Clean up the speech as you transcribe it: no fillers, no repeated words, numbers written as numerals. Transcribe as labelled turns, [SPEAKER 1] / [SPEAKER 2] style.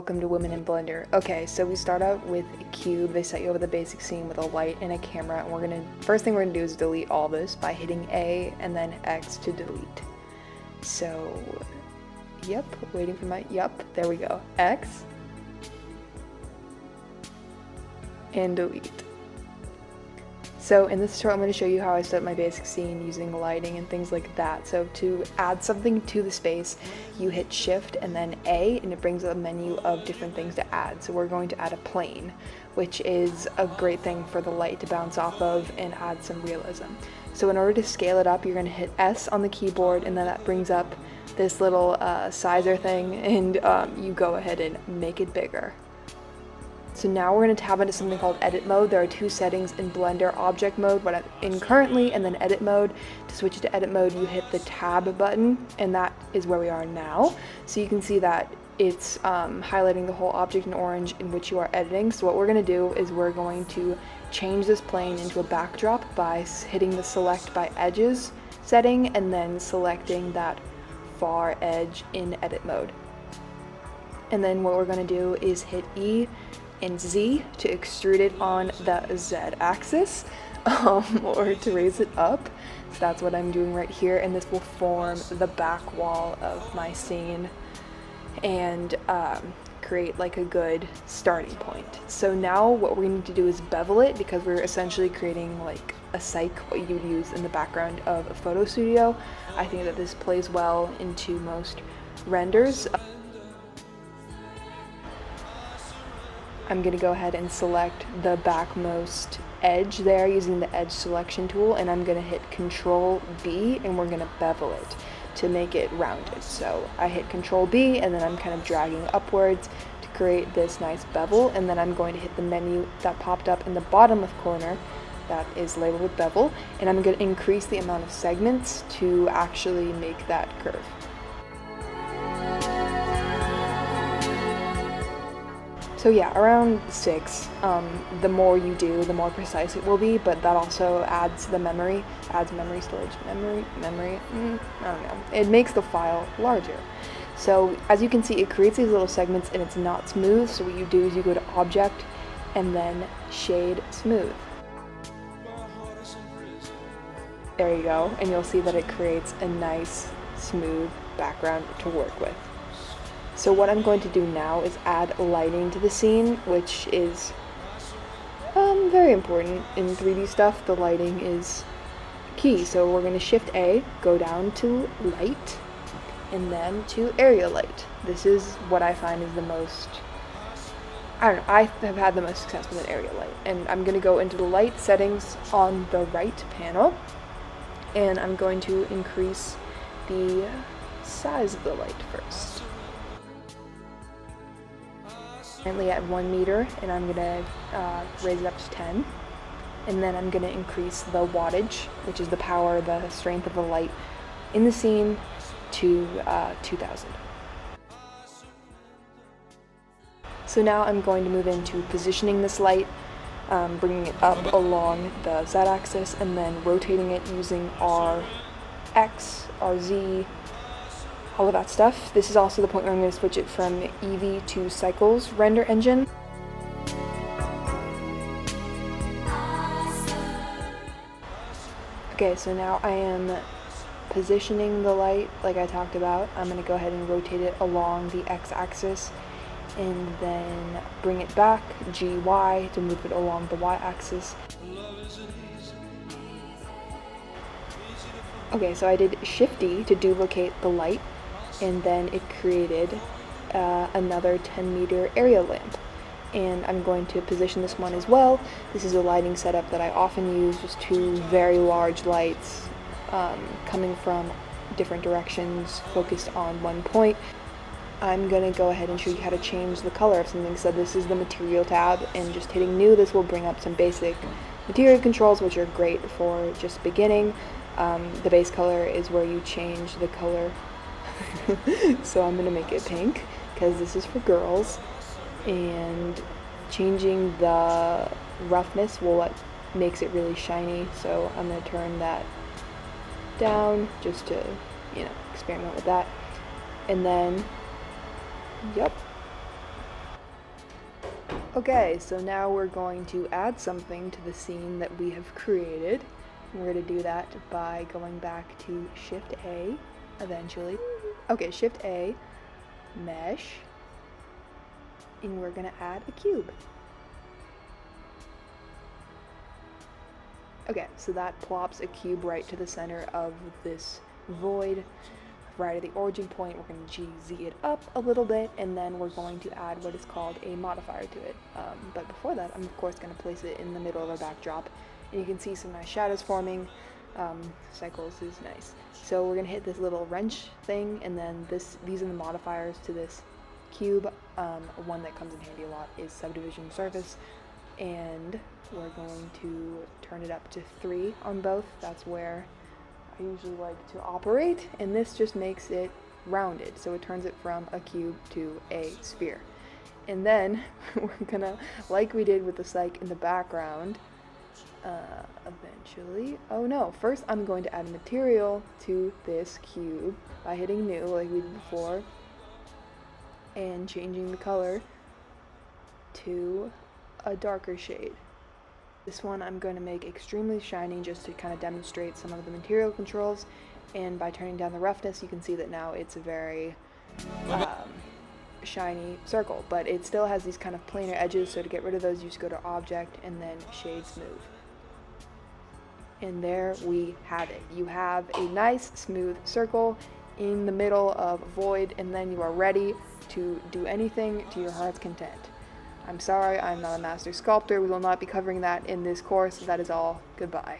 [SPEAKER 1] welcome to Women in Blender. Okay, so we start out with a cube. They set you up with a basic scene with a light and a camera, and first thing we're gonna do is delete all this by hitting A and then X to delete. So, yep, waiting for there we go. X and delete. So in this tutorial, I'm going to show you how I set up my basic scene using lighting and things like that. So to add something to the space, you hit Shift and then A, and it brings up a menu of different things to add. So we're going to add a plane, which is a great thing for the light to bounce off of and add some realism. So in order to scale it up, you're going to hit S on the keyboard, and then that brings up this little sizer thing, and you go ahead and make it bigger. So now we're going to tab into something called edit mode. There are two settings in Blender: object mode, what I'm in currently, and then edit mode. To switch it to edit mode, you hit the tab button, and that is where we are now. So you can see that it's highlighting the whole object in orange in which you are editing. So what we're going to do is we're going to change this plane into a backdrop by hitting the select by edges setting and then selecting that far edge in edit mode. And then what we're going to do is hit E and Z to extrude it on the Z axis, or to raise it up. So that's what I'm doing right here, and this will form the back wall of my scene and create like a good starting point. So now what we need to do is bevel it, because we're essentially creating like a cyc, what you would use in the background of a photo studio. I think that this plays well into most renders. I'm going to go ahead and select the backmost edge there using the edge selection tool, and I'm going to hit Control B, and we're going to bevel it to make it rounded. So I hit Control B, and then I'm kind of dragging upwards to create this nice bevel, and then I'm going to hit the menu that popped up in the bottom left corner that is labeled with bevel, and I'm going to increase the amount of segments to actually make that curve. So yeah, around 6. The more you do, the more precise it will be, but that also adds memory storage, I don't know. It makes the file larger. So as you can see, it creates these little segments and it's not smooth, so what you do is you go to Object and then Shade Smooth. There you go, and you'll see that it creates a nice, smooth background to work with. So what I'm going to do now is add lighting to the scene, which is very important in 3D stuff. The lighting is key. So we're going to Shift A, go down to Light, and then to Area Light. This is what I find is the most, I have had the most success with an area light. And I'm going to go into the light settings on the right panel, and I'm going to increase the size of the light first. Currently at 1 meter, and I'm going to raise it up to 10, and then I'm going to increase the wattage, which is the power, the strength of the light in the scene, to 2000. So now I'm going to move into positioning this light, bringing it up along the Z-axis, and then rotating it using RX, RZ, all of that stuff. This is also the point where I'm going to switch it from Eevee to Cycles render engine. Okay, so now I am positioning the light like I talked about. I'm going to go ahead and rotate it along the x-axis and then bring it back, GY, to move it along the y-axis. Okay, so I did Shift D to duplicate the light, and then it created another 10 meter area lamp. And I'm going to position this one as well. This is a lighting setup that I often use, just two very large lights coming from different directions, focused on one point. I'm going to go ahead and show you how to change the color of something. So this is the material tab, and just hitting new, this will bring up some basic material controls, which are great for just beginning. The base color is where you change the color. So I'm going to make it pink, because this is for girls. And changing the roughness will makes it really shiny, so I'm going to turn that down just to, experiment with that. And then, Okay, so now we're going to add something to the scene that we have created. We're going to do that by going back to Shift A eventually. Okay, Shift A, Mesh, and we're going to add a cube. Okay, so that plops a cube right to the center of this void, right at the origin point. We're going to GZ it up a little bit, and then we're going to add what is called a modifier to it. But before that, I'm of course going to place it in the middle of our backdrop, and you can see some nice shadows forming. Cycles is nice. So we're going to hit this little wrench thing, and then these are the modifiers to this cube. One that comes in handy a lot is subdivision surface, and we're going to turn it up to 3 on both. That's where I usually like to operate, and this just makes it rounded, so it turns it from a cube to a sphere. And then we're gonna, like we did with the cyc in the background, eventually, oh no, first I'm going to add material to this cube by hitting new like we did before and changing the color to a darker shade. This one I'm going to make extremely shiny just to kind of demonstrate some of the material controls, and by turning down the roughness you can see that now it's a very shiny circle, but it still has these kind of planar edges, so to get rid of those you just go to Object and then Shade Smooth. And there we have it. You have a nice smooth circle in the middle of a void, and then you are ready to do anything to your heart's content. I'm sorry, I'm not a master sculptor. We will not be covering that in this course. That is all. Goodbye.